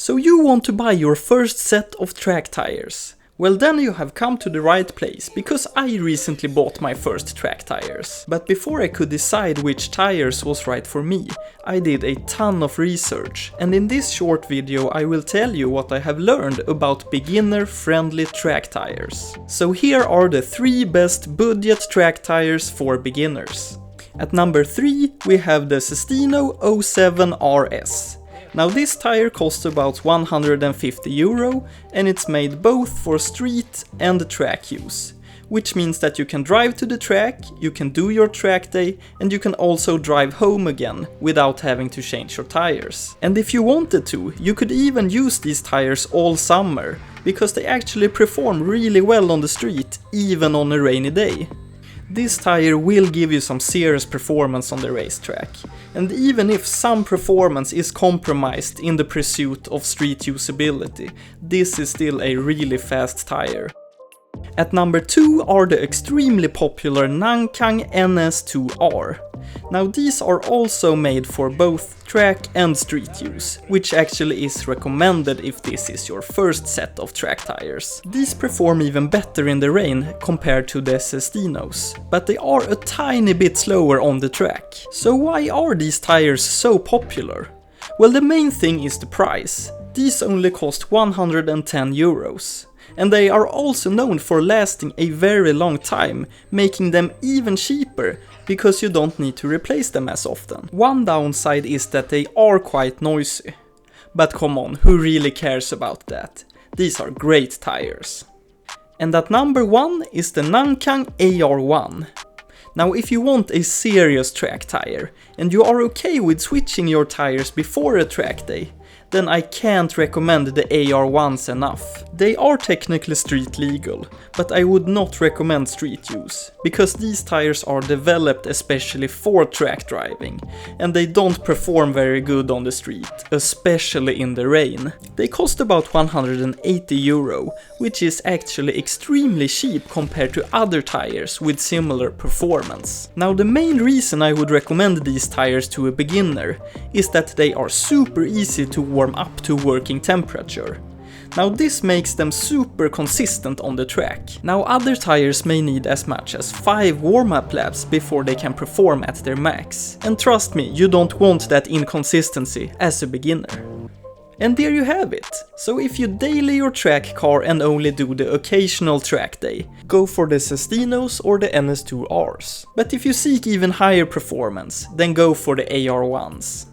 So you want to buy your first set of track tires? Well, then you have come to the right place, because I recently bought my first track tires. But before I could decide which tires was right for me, I did a ton of research, and in this short video I will tell you what I have learned about beginner-friendly track tires. So here are the 3 best budget track tires for beginners. At number 3 we have the Sestino 07 RS. Now this tire costs about €150 and it's made both for street and track use. Which means that you can drive to the track, you can do your track day, and you can also drive home again without having to change your tires. And if you wanted to, you could even use these tires all summer, because they actually perform really well on the street, even on a rainy day. This tire will give you some serious performance on the racetrack, and even if some performance is compromised in the pursuit of street usability, this is still a really fast tire. At number 2 are the extremely popular Nankang NS2R. Now these are also made for both track and street use, which actually is recommended if this is your first set of track tires. These perform even better in the rain compared to the Sestinos, but they are a tiny bit slower on the track. So why are these tires so popular? Well, the main thing is the price. These only cost €110. And they are also known for lasting a very long time, making them even cheaper, because you don't need to replace them as often. One downside is that they are quite noisy. But come on, who really cares about that? These are great tires. And at number 1 is the Nankang AR1. Now if you want a serious track tire, and you are okay with switching your tires before a track day, then I can't recommend the AR1s enough. They are technically street legal, but I would not recommend street use, because these tires are developed especially for track driving, and they don't perform very good on the street, especially in the rain. They cost about €180, which is actually extremely cheap compared to other tires with similar performance. Now the main reason I would recommend these tires to a beginner is that they are super easy to warm up to working temperature. Now this makes them super consistent on the track. Now other tires may need as much as 5 warm-up laps before they can perform at their max. And trust me, you don't want that inconsistency as a beginner. And there you have it. So if you daily your track car and only do the occasional track day, go for the Sestinos or the NS2Rs. But if you seek even higher performance, then go for the AR1s.